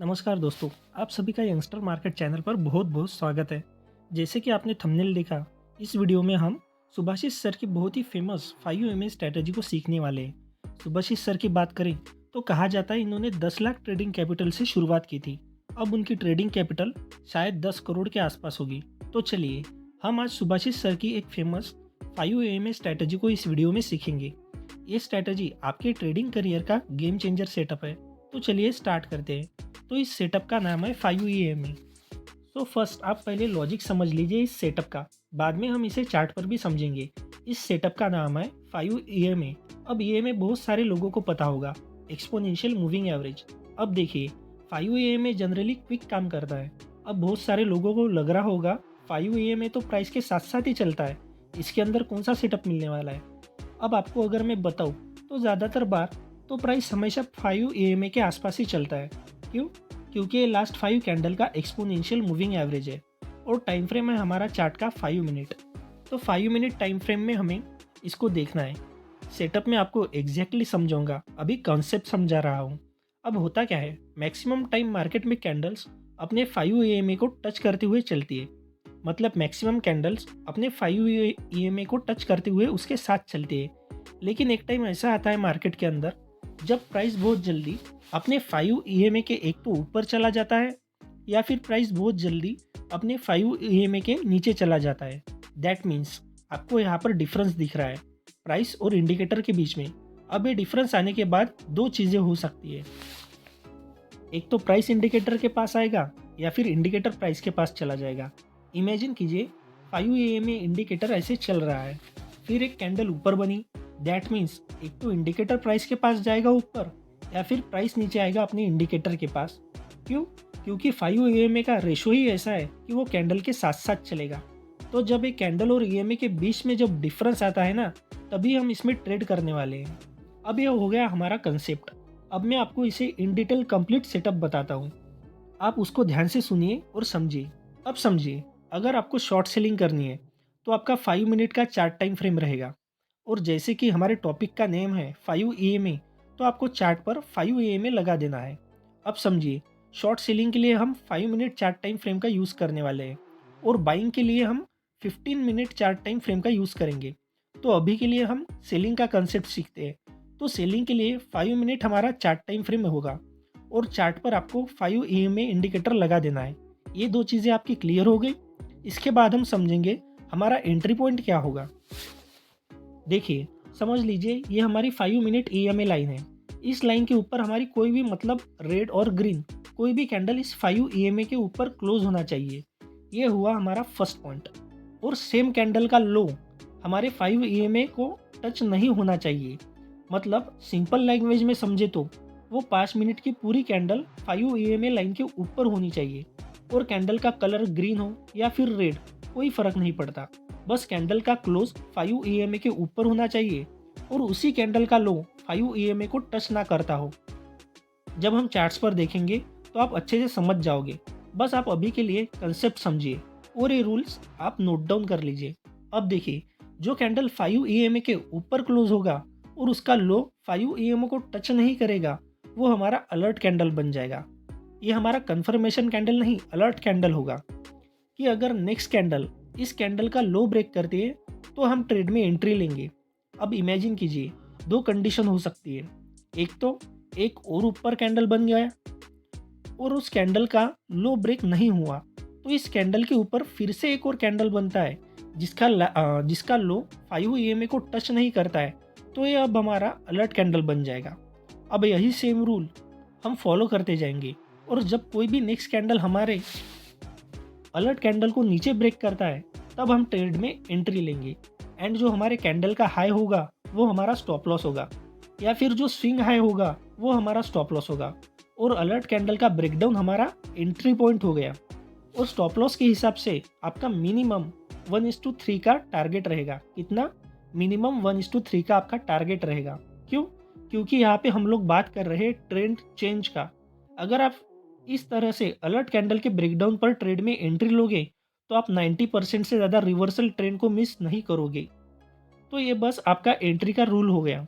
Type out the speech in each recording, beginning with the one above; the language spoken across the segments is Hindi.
नमस्कार दोस्तों, आप सभी का यंगस्टर मार्केट चैनल पर बहुत-बहुत स्वागत है। जैसे कि आपने थंबनेल देखा, इस वीडियो में हम सुभाषिस सर की बहुत ही फेमस 5 स्ट्रैटेजी को सीखने वाले हैं। सुभाषिस सर की बात करें तो कहा जाता है इन्होंने 10 लाख ट्रेडिंग कैपिटल से शुरुआत की थी। अब उनकी ट्रेडिंग कैपिटल शायद 10 करोड़ के आसपास होगी। तो चलिए, हम आज सुभाषिस सर की एक फेमस 5 स्ट्रैटेजी को इस वीडियो में सीखेंगे। ये स्ट्रैटेजी आपके ट्रेडिंग करियर का गेम चेंजर सेटअप है। तो चलिए स्टार्ट करते हैं। तो इस सेटअप का नाम है 5 तो फर्स्ट आप पहले लॉजिक समझ लीजिए इस सेटअप का, बाद में हम इसे चार्ट पर भी समझेंगे। इस सेटअप का नाम है 5 अब ईएमए बहुत सारे लोगों को पता होगा, एक्सपोनेंशियल मूविंग एवरेज। अब देखिए, 5 जनरली क्विक काम करता है। अब बहुत सारे लोगों को लग रहा होगा 5 तो प्राइस के साथ साथ ही चलता है, इसके अंदर कौन सा सेटअप मिलने वाला है। अब आपको अगर मैं बताऊँ तो ज़्यादातर बार तो प्राइस हमेशा 5 के आसपास ही चलता है। क्यों? क्योंकि ये लास्ट 5 कैंडल का एक्सपोनेंशियल मूविंग एवरेज है और टाइम फ्रेम है हमारा चार्ट का 5 मिनट। तो 5 मिनट टाइम फ्रेम में हमें इसको देखना है। सेटअप में आपको एग्जैक्टली समझाऊंगा, अभी कॉन्सेप्ट समझा रहा हूँ। अब होता क्या है, मैक्सिमम टाइम मार्केट में कैंडल्स अपने 5 को टच करते हुए चलती है। मतलब मैक्सिमम कैंडल्स अपने 5 को टच करते हुए उसके साथ चलती है। लेकिन एक टाइम ऐसा आता है मार्केट के अंदर जब प्राइस बहुत जल्दी अपने 5 के एक तो ऊपर चला जाता है या फिर प्राइस बहुत जल्दी अपने 5 के नीचे चला जाता है। दैट मीन्स आपको यहाँ पर डिफरेंस दिख रहा है प्राइस और इंडिकेटर के बीच में। अब ये डिफरेंस आने के बाद दो चीज़ें हो सकती है, एक तो प्राइस इंडिकेटर के पास आएगा या फिर इंडिकेटर प्राइस के पास चला जाएगा। इमेजिन कीजिए 5 इंडिकेटर ऐसे चल रहा है, फिर एक कैंडल ऊपर बनी। दैट मीन्स एक तो इंडिकेटर प्राइस के पास जाएगा ऊपर या फिर प्राइस नीचे आएगा अपने इंडिकेटर के पास। क्यों? क्योंकि 5 का रेशो ही ऐसा है कि वो कैंडल के साथ साथ चलेगा। तो जब एक कैंडल और ईएमए के बीच में जब डिफरेंस आता है ना, तभी हम इसमें ट्रेड करने वाले हैं। अब ये हो गया हमारा कंसेप्ट। अब मैं आपको इसे इन डिटेल कंप्लीट सेटअप बताता हूँ, आप उसको ध्यान से सुनिए और समझिए। अब समझिए, अगर आपको शॉर्ट सेलिंग करनी है तो आपका 5 मिनट का चार्ट टाइम फ्रेम रहेगा। और जैसे कि हमारे टॉपिक का नेम है 5 तो आपको चार्ट पर 5 लगा देना है। अब समझिए, शॉर्ट सेलिंग के लिए हम 5 मिनट चार्ट टाइम फ्रेम का यूज़ करने वाले हैं और बाइंग के लिए हम 15 मिनट चार्ट टाइम फ्रेम का यूज़ करेंगे। तो अभी के लिए हम सेलिंग का कंसेप्ट सीखते हैं। तो सेलिंग के लिए 5 मिनट हमारा चार्ट टाइम फ्रेम होगा और चार्ट पर आपको 5 इंडिकेटर लगा देना है। ये दो चीज़ें आपकी क्लियर हो गई। इसके बाद हम समझेंगे हमारा एंट्री पॉइंट क्या होगा। देखिए, समझ लीजिए ये हमारी 5 मिनट लाइन है। इस लाइन के ऊपर हमारी कोई भी मतलब रेड और ग्रीन कोई भी कैंडल इस 5 के ऊपर क्लोज होना चाहिए। ये हुआ हमारा फर्स्ट पॉइंट। और सेम कैंडल का लो हमारे 5 को टच नहीं होना चाहिए। मतलब सिंपल लैंग्वेज में समझे तो वो 5 मिनट की पूरी कैंडल 5 लाइन के ऊपर होनी चाहिए और कैंडल का कलर ग्रीन हो या फिर रेड, कोई फर्क नहीं पड़ता। बस कैंडल का क्लोज 5 के ऊपर होना चाहिए और उसी कैंडल का लो 5 को टच ना करता हो। जब हम चार्ट्स पर देखेंगे तो आप अच्छे से समझ जाओगे। बस आप अभी के लिए कंसेप्ट समझिए और ये रूल्स आप नोट डाउन कर लीजिए। अब देखिए, जो कैंडल 5 के ऊपर क्लोज होगा और उसका लो 5 को टच नहीं करेगा, वो हमारा अलर्ट कैंडल बन जाएगा। ये हमारा कंफर्मेशन कैंडल नहीं, अलर्ट कैंडल होगा कि अगर नेक्स्ट कैंडल इस कैंडल का लो ब्रेक करती है तो हम ट्रेड में एंट्री लेंगे। अब इमेजिन कीजिए, दो कंडीशन हो सकती है। एक तो एक और ऊपर कैंडल बन गया और उस कैंडल का लो ब्रेक नहीं हुआ, तो इस कैंडल के ऊपर फिर से एक और कैंडल बनता है जिसका लो 5 को टच नहीं करता है, तो ये अब हमारा अलर्ट कैंडल बन जाएगा। अब यही सेम रूल हम फॉलो करते जाएंगे और जब कोई भी नेक्स्ट कैंडल हमारे अलर्ट कैंडल को नीचे ब्रेक करता है, तब हम ट्रेड में एंट्री लेंगे। एंड जो हमारे कैंडल का हाई होगा वो हमारा स्टॉप लॉस होगा, या फिर जो स्विंग हाई होगा वो हमारा स्टॉप लॉस होगा और अलर्ट कैंडल का ब्रेकडाउन हमारा एंट्री पॉइंट हो गया। और स्टॉप लॉस के हिसाब से आपका मिनिमम 1:3 का टारगेट रहेगा। कितना? मिनिमम 1:3 का आपका टारगेट रहेगा। क्यों? क्योंकि यहाँ पे हम लोग बात कर रहे हैं ट्रेंड चेंज का। अगर आप इस तरह से अलर्ट कैंडल के ब्रेकडाउन पर ट्रेड में एंट्री लोगे तो आप 90% से ज़्यादा रिवर्सल ट्रेंड को मिस नहीं करोगे। तो ये बस आपका एंट्री का रूल हो गया।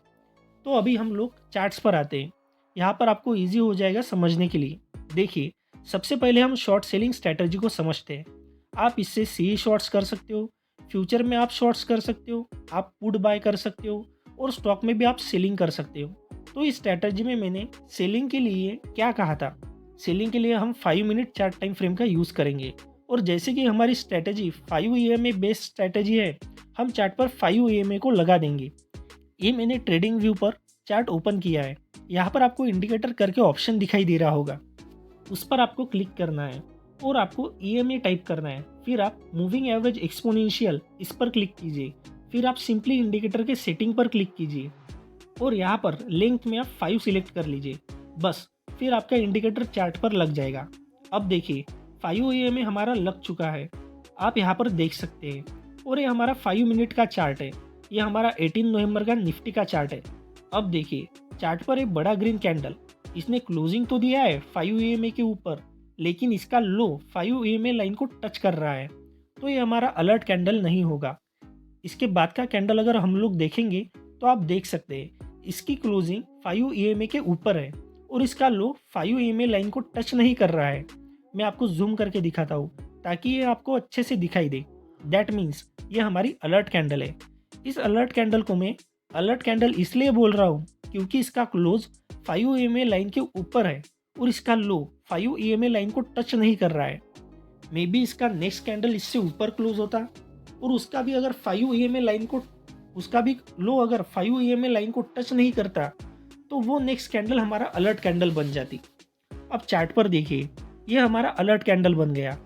तो अभी हम लोग चार्ट्स पर आते हैं। यहाँ पर आपको ईजी हो जाएगा समझने के लिए। देखिए, सबसे पहले हम शॉर्ट सेलिंग स्ट्रैटेजी को समझते हैं। आप इससे सी शॉर्ट्स कर सकते हो, फ्यूचर में आप शॉर्ट्स कर सकते हो, आप पुट बाय कर सकते हो और स्टॉक में भी आप सेलिंग कर सकते हो। तो इस स्ट्रैटेजी में मैंने सेलिंग के लिए क्या कहा था? सेलिंग के लिए हम 5 मिनट चार्ट टाइम फ्रेम का यूज़ करेंगे और जैसे कि हमारी स्ट्रैटेजी 5 ईएमए बेस्ड स्ट्रैटेजी है, हम चार्ट पर 5 ईएमए को लगा देंगे। ये मैंने ट्रेडिंग व्यू पर चार्ट ओपन किया है। यहाँ पर आपको इंडिकेटर करके ऑप्शन दिखाई दे रहा होगा, उस पर आपको क्लिक करना है और आपको ईएमए टाइप करना है। फिर आप मूविंग एवरेज एक्सपोनेंशियल इस पर क्लिक कीजिए। फिर आप सिंपली इंडिकेटर के सेटिंग पर क्लिक कीजिए और यहाँ पर लेंथ में आप 5 सिलेक्ट कर लीजिए। बस, फिर आपका इंडिकेटर चार्ट पर लग जाएगा। अब देखिए 5 ईएमए हमारा लग चुका है, आप यहाँ पर देख सकते हैं। और ये हमारा 5 मिनट का चार्ट है। ये हमारा 18 नवंबर का निफ्टी का चार्ट है। अब देखिए चार्ट पर एक बड़ा ग्रीन कैंडल, इसने क्लोजिंग तो दिया है 5 ईएमए के ऊपर, लेकिन इसका लो 5 ईएमए लाइन को टच कर रहा है, तो ये हमारा अलर्ट कैंडल नहीं होगा। इसके बाद का कैंडल अगर हम लोग देखेंगे तो आप देख सकते हैं इसकी क्लोजिंग 5 ईएमए के ऊपर है और इसका लो 5 ईएमए लाइन को टच नहीं कर रहा है। मैं आपको जूम करके दिखाता हूँ ताकि ये आपको अच्छे से दिखाई दे। दैट मीन्स ये हमारी अलर्ट कैंडल है। इस अलर्ट कैंडल को मैं अलर्ट कैंडल इसलिए बोल रहा हूँ क्योंकि इसका क्लोज 5 ईएमए लाइन के ऊपर है और इसका लो 5 ईएमए लाइन को टच नहीं कर रहा है। मे बी इसका नेक्स्ट कैंडल इससे ऊपर क्लोज होता और उसका भी अगर 5 ईएमए लाइन को उसका भी लो अगर 5 ईएमए लाइन को टच नहीं करता तो वो नेक्स्ट कैंडल हमारा अलर्ट कैंडल बन जाती। अब चार्ट पर देखिए, ये हमारा अलर्ट कैंडल बन गया।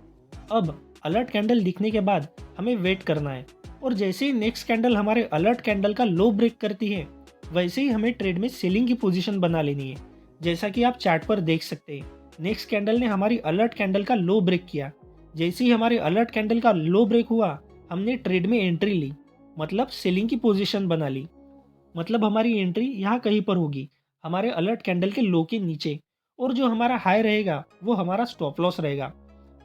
अब अलर्ट कैंडल दिखने के बाद हमें वेट करना है और जैसे ही नेक्स्ट कैंडल हमारे अलर्ट कैंडल का लो ब्रेक करती है, वैसे ही हमें ट्रेड में सेलिंग की पोजीशन बना लेनी है। जैसा कि आप चार्ट पर देख सकते हैं, नेक्स्ट कैंडल ने हमारी अलर्ट कैंडल का लो ब्रेक किया। जैसे ही हमारे अलर्ट कैंडल का लो ब्रेक हुआ, हमने ट्रेड में एंट्री ली, मतलब सेलिंग की पोजीशन बना ली। मतलब हमारी एंट्री यहाँ कहीं पर होगी, हमारे अलर्ट कैंडल के लो के नीचे, और जो हमारा हाई रहेगा वो हमारा स्टॉप लॉस रहेगा।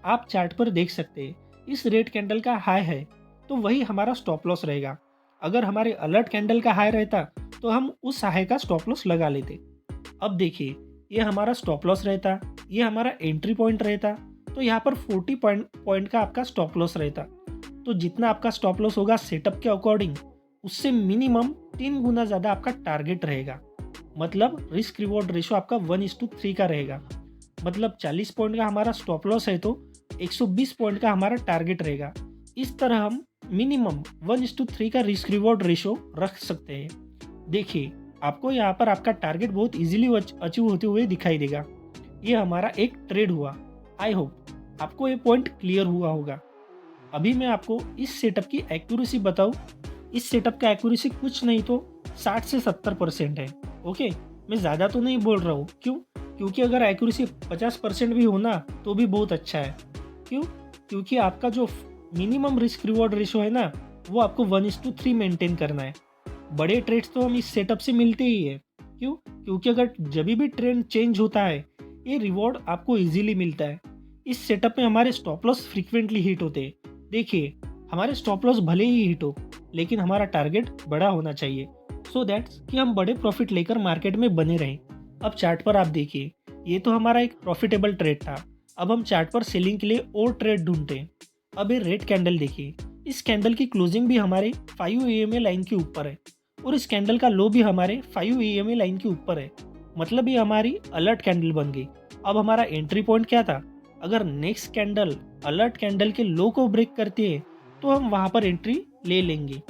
आप चार्ट पर देख सकते हैं, इस रेड कैंडल का हाई है तो वही हमारा स्टॉप लॉस रहेगा। अगर हमारे अलर्ट कैंडल का हाई रहता तो हम उस हाई का स्टॉप लॉस लगा लेते। अब देखिए, ये हमारा स्टॉप लॉस रहता, ये हमारा एंट्री पॉइंट रहता, तो यहाँ पर 40 पॉइंट का आपका स्टॉप लॉस रहता। तो जितना आपका स्टॉप लॉस होगा सेटअप के अकॉर्डिंग, उससे मिनिमम 3 गुना ज़्यादा आपका टारगेट रहेगा। मतलब रिस्क रिवॉर्ड रेशो आपका 1:3 का रहेगा। मतलब 40 पॉइंट का हमारा स्टॉप लॉस है तो 120 पॉइंट का हमारा टारगेट रहेगा। इस तरह हम मिनिमम 1:3 का रिस्क रिवॉर्ड रेशो रख सकते हैं। देखिए, आपको यहाँ पर आपका टारगेट बहुत इजीली अचीव होते हुए दिखाई देगा। ये हमारा एक ट्रेड हुआ। आई होप आपको ये पॉइंट क्लियर हुआ होगा। अभी मैं आपको इस सेटअप की एक्यूरेसी बताऊँ। इस सेटअप का एक्यूरेसी कुछ नहीं तो 60 से 70% है। ओके, मैं ज़्यादा तो नहीं बोल रहा हूँ। क्यों? क्योंकि अगर एक्यूरेसी 50% भी होना तो भी बहुत अच्छा है। क्यों? क्योंकि आपका जो मिनिमम रिस्क रिवॉर्ड रेशो है ना, वो आपको 1:3 मेंटेन करना है। बड़े ट्रेड्स तो हम इस सेटअप से मिलते ही है। क्यों? क्योंकि अगर जब भी ट्रेंड चेंज होता है, ये रिवॉर्ड आपको इजीली मिलता है। इस सेटअप में हमारे स्टॉप लॉस फ्रीक्वेंटली हिट होते हैं। देखिए, हमारे स्टॉप लॉस भले ही हिट हो, लेकिन हमारा टारगेट बड़ा होना चाहिए, सो दैट्स कि हम बड़े प्रॉफिट लेकर मार्केट में बने रहें। अब चार्ट पर आप देखिए, ये तो हमारा एक प्रॉफिटेबल ट्रेड था। अब हम चार्ट पर सेलिंग के लिए और ट्रेड ढूंढते हैं। अब ये रेड कैंडल देखिए, इस कैंडल की क्लोजिंग भी हमारे 5 ईएमए लाइन के ऊपर है और इस कैंडल का लो भी हमारे 5 ईएमए लाइन के ऊपर है। मतलब ये हमारी अलर्ट कैंडल बन गई। अब हमारा एंट्री पॉइंट क्या था? अगर नेक्स्ट कैंडल अलर्ट कैंडल के लो को ब्रेक करती है तो हम वहां पर एंट्री ले लेंगे।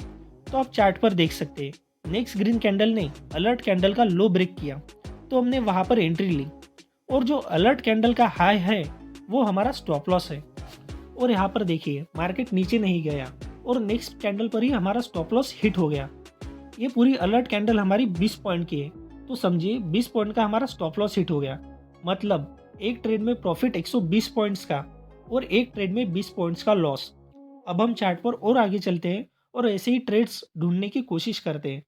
तो आप चार्ट पर देख सकते हैं, नेक्स्ट ग्रीन कैंडल ने अलर्ट कैंडल का लो ब्रेक किया तो हमने वहां पर एंट्री ली, और जो अलर्ट कैंडल का हाई है वो हमारा स्टॉप लॉस है। और यहाँ पर देखिए, मार्केट नीचे नहीं गया और नेक्स्ट कैंडल पर ही हमारा स्टॉप लॉस हिट हो गया। ये पूरी अलर्ट कैंडल हमारी 20 पॉइंट की है, तो समझिए 20 पॉइंट का हमारा स्टॉप लॉस हिट हो गया। मतलब एक ट्रेड में प्रॉफिट 120 पॉइंट्स का और एक ट्रेड में 20 पॉइंट्स का लॉस। अब हम चार्ट पर और आगे चलते हैं और ऐसे ही ट्रेड्स ढूंढने की कोशिश करते हैं।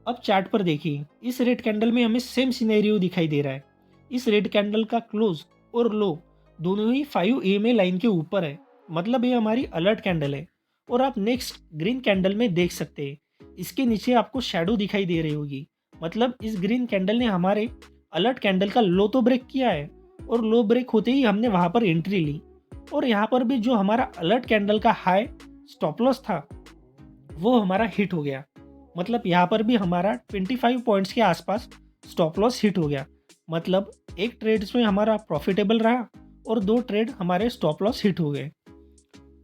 अब चार्ट पर देखिए, इस रेड कैंडल में हमें सेम सिनेरियो दिखाई दे रहा है। इस रेड कैंडल का क्लोज और लो दोनों ही 5 ईएमए लाइन के ऊपर है। मतलब ये हमारी अलर्ट कैंडल है। और आप नेक्स्ट ग्रीन कैंडल में देख सकते हैं, इसके नीचे आपको शैडो दिखाई दे रही होगी। मतलब इस ग्रीन कैंडल ने हमारे अलर्ट कैंडल का लो तो ब्रेक किया है और लो ब्रेक होते ही हमने वहाँ पर एंट्री ली। और यहाँ पर भी जो हमारा अलर्ट कैंडल का हाई स्टॉप लॉस था वो हमारा हिट हो गया। मतलब यहाँ पर भी हमारा 25 पॉइंट्स के आसपास स्टॉप लॉस हिट हो गया। मतलब एक ट्रेड्स में हमारा प्रॉफिटेबल रहा और 2 ट्रेड हमारे स्टॉप लॉस हिट हो गए।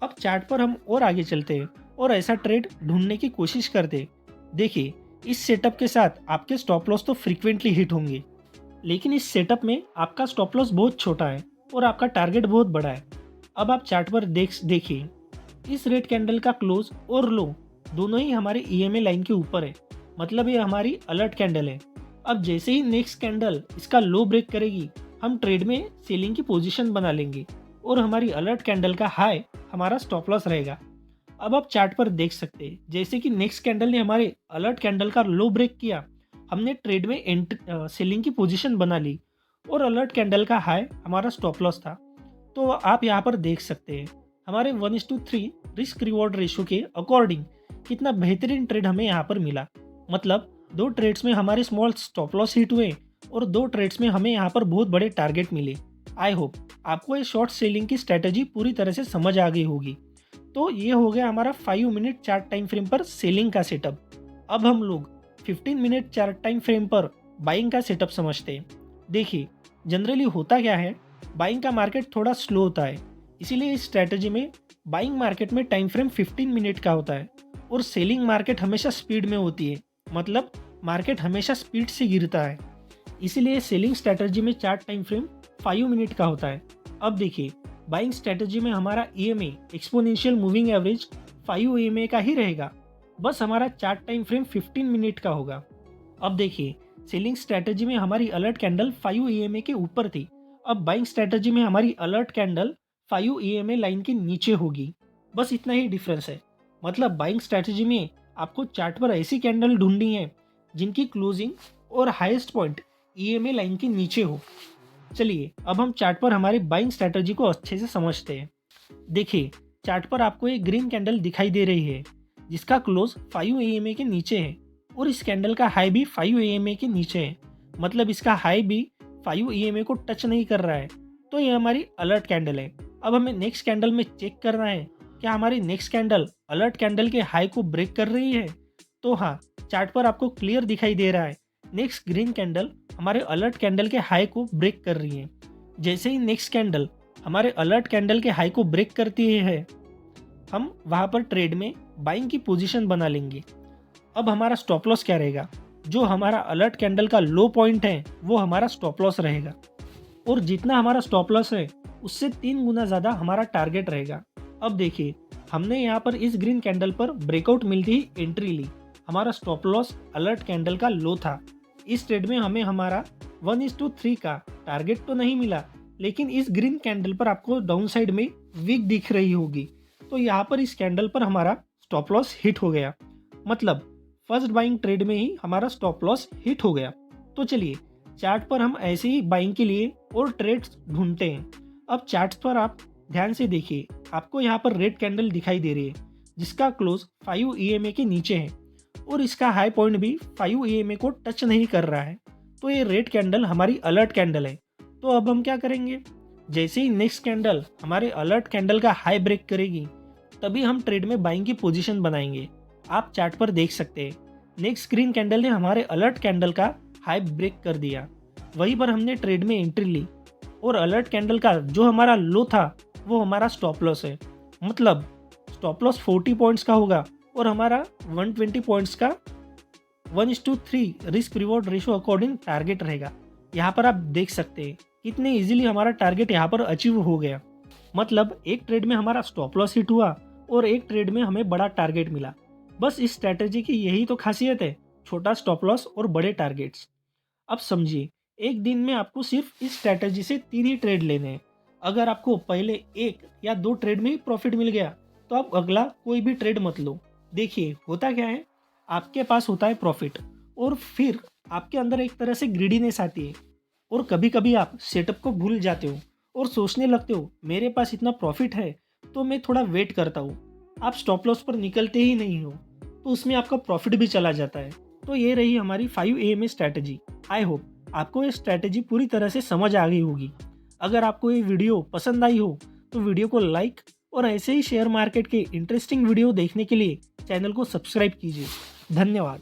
अब चार्ट पर हम और आगे चलते हैं और ऐसा ट्रेड ढूंढने की कोशिश करते हैं। देखिए, इस सेटअप के साथ आपके स्टॉप लॉस तो फ्रीक्वेंटली हिट होंगे, लेकिन इस सेटअप में आपका स्टॉप लॉस बहुत छोटा है और आपका टारगेट बहुत बड़ा है। अब आप चार्ट पर देखिए, इस रेड कैंडल का क्लोज और लो दोनों ही हमारे ईएमए लाइन के ऊपर है। मतलब ये हमारी अलर्ट कैंडल है। अब जैसे ही नेक्स्ट कैंडल इसका लो ब्रेक करेगी, हम ट्रेड में सेलिंग की पोजीशन बना लेंगे और हमारी अलर्ट कैंडल का हाई हमारा स्टॉप लॉस रहेगा। अब आप चार्ट पर देख सकते हैं, जैसे कि नेक्स्ट कैंडल ने हमारे अलर्ट कैंडल का लो ब्रेक किया, हमने ट्रेड में सेलिंग की पोजीशन बना ली और अलर्ट कैंडल का हाई हमारा स्टॉप लॉस था। तो आप यहाँ पर देख सकते हैं हमारे 1:3 रिस्क रिवॉर्ड रेशो के अकॉर्डिंग कितना बेहतरीन ट्रेड हमें यहाँ पर मिला। मतलब 2 ट्रेड्स में हमारे स्मॉल स्टॉप लॉस हिट हुए और 2 ट्रेड्स में हमें यहाँ पर बहुत बड़े टारगेट मिले। आई होप आपको ये शॉर्ट सेलिंग की स्ट्रैटेजी पूरी तरह से समझ आ गई होगी। तो ये हो गया हमारा 5 मिनट चार्ट टाइम फ्रेम पर सेलिंग का सेटअप। अब हम लोग 15 मिनट चार्ट टाइम फ्रेम पर बाइंग का सेटअप समझते हैं। देखिए, जनरली होता क्या है, बाइंग का मार्केट थोड़ा स्लो होता है, इसीलिए इस स्ट्रैटेजी में बाइंग मार्केट में टाइम फ्रेम 15 मिनट का होता है और सेलिंग मार्केट हमेशा स्पीड में होती है। मतलब मार्केट हमेशा स्पीड से गिरता है, इसीलिए सेलिंग स्ट्रैटेजी में चार्ट टाइम फ्रेम 5 मिनट का होता है। अब देखिए, बाइंग स्ट्रैटेजी में हमारा EMA exponential moving average 5 EMA का ही रहेगा, बस हमारा चार्ट टाइम फ्रेम 15 मिनट का होगा। अब देखिए, सेलिंग स्ट्रैटेजी में हमारी अलर्ट कैंडल 5 ईएमए के ऊपर थी। अब बाइंग स्ट्रैटेजी में हमारी अलर्ट कैंडल 5 ईएमए लाइन के नीचे होगी। बस इतना ही डिफरेंस है। मतलब बाइंग स्ट्रैटेजी में आपको चार्ट पर ऐसी कैंडल ढूंढनी है जिनकी क्लोजिंग और हाईएस्ट पॉइंट ईएमए लाइन के नीचे हो। चलिए, अब हम चार्ट पर हमारी बाइंग स्ट्रैटेजी को अच्छे से समझते हैं। देखिए, चार्ट पर आपको एक ग्रीन कैंडल दिखाई दे रही है जिसका क्लोज 5 ईएमए के नीचे है और इस कैंडल का हाई भी 5 ईएमए के नीचे है। मतलब इसका हाई भी 5 ईएमए को टच नहीं कर रहा है, तो ये हमारी अलर्ट कैंडल है। अब हमें नेक्स्ट कैंडल में चेक करना है क्या हमारी नेक्स्ट कैंडल अलर्ट कैंडल के हाई को ब्रेक कर रही है। तो हाँ, चार्ट पर आपको क्लियर दिखाई दे रहा है नेक्स्ट ग्रीन कैंडल हमारे अलर्ट कैंडल के हाई को ब्रेक कर रही है। जैसे ही नेक्स्ट कैंडल हमारे अलर्ट कैंडल के हाई को ब्रेक करती है, हम वहाँ पर ट्रेड में बाइंग की पोजीशन बना लेंगे। अब हमारा स्टॉप लॉस क्या रहेगा, जो हमारा अलर्ट कैंडल का लो पॉइंट है वो हमारा स्टॉप लॉस रहेगा और जितना हमारा स्टॉप लॉस है उससे 3 गुना ज़्यादा हमारा टारगेट रहेगा। अब देखिए, हमने यहाँ पर इस ग्रीन कैंडल पर ब्रेकआउट मिलती ही एंट्री ली। हमारा स्टॉप लॉस अलर्ट कैंडल का लो था। इस ट्रेड में हमें हमारा 1:3 का टारगेट तो नहीं मिला, लेकिन इस ग्रीन कैंडल पर आपको डाउन साइड में वीक दिख रही होगी। तो यहाँ पर इस कैंडल पर हमारा स्टॉप लॉस हिट हो गया। मतलब फर्स्ट बाइंग ट्रेड में ही हमारा स्टॉप लॉस हिट हो गया। तो चलिए, चार्ट पर हम ऐसे ही बाइंग के लिए और ट्रेड्स ढूंढते हैं। अब चार्ट पर आप ध्यान से देखिए, आपको यहाँ पर रेड कैंडल दिखाई दे रही है जिसका क्लोज 5 ईएमए के नीचे है और इसका हाई पॉइंट भी 5 ईएमए को टच नहीं कर रहा है। तो ये रेड कैंडल हमारी अलर्ट कैंडल है। तो अब हम क्या करेंगे, जैसे ही नेक्स्ट कैंडल हमारे अलर्ट कैंडल का हाई ब्रेक करेगी तभी हम ट्रेड में बाइंग की पोजीशन बनाएंगे। आप चार्ट पर देख सकते हैं, नेक्स्ट ग्रीन कैंडल ने हमारे अलर्ट कैंडल का हाई ब्रेक कर दिया, वहीं पर हमने ट्रेड में एंट्री ली और अलर्ट कैंडल का जो हमारा लो था वो हमारा स्टॉप लॉस है। मतलब स्टॉप लॉस 40 पॉइंट्स का होगा और हमारा 120 पॉइंट्स का 1:3 risk reward ratio according target रहेगा। यहाँ पर आप देख सकते हैं कितने इजीली हमारा टारगेट यहाँ पर अचीव हो गया। मतलब एक ट्रेड में हमारा स्टॉप लॉस हिट हुआ और एक ट्रेड में हमें बड़ा टारगेट मिला। बस इस स्ट्रैटेजी की यही तो खासियत है, छोटा स्टॉप लॉस और बड़े टारगेट्स। अब समझिए, एक दिन में आपको सिर्फ इस स्ट्रैटेजी से 3 ही ट्रेड लेने हैं। अगर आपको पहले 1 या 2 ट्रेड में ही प्रॉफिट मिल गया तो आप अगला कोई भी ट्रेड मत लो। देखिए, होता क्या है, आपके पास होता है प्रॉफिट और फिर आपके अंदर एक तरह से ग्रीडीनेस आती है और कभी कभी आप सेटअप को भूल जाते हो और सोचने लगते हो मेरे पास इतना प्रॉफिट है तो मैं थोड़ा वेट करता हूँ। आप स्टॉप लॉस पर निकलते ही नहीं हो तो उसमें आपका प्रॉफिट भी चला जाता है। तो ये रही हमारी 5 AM स्ट्रैटेजी। आई होप आपको ये स्ट्रैटेजी पूरी तरह से समझ आ गई होगी। अगर आपको ये वीडियो पसंद आई हो तो वीडियो को लाइक और ऐसे ही शेयर मार्केट के इंटरेस्टिंग वीडियो देखने के लिए चैनल को सब्सक्राइब कीजिए। धन्यवाद।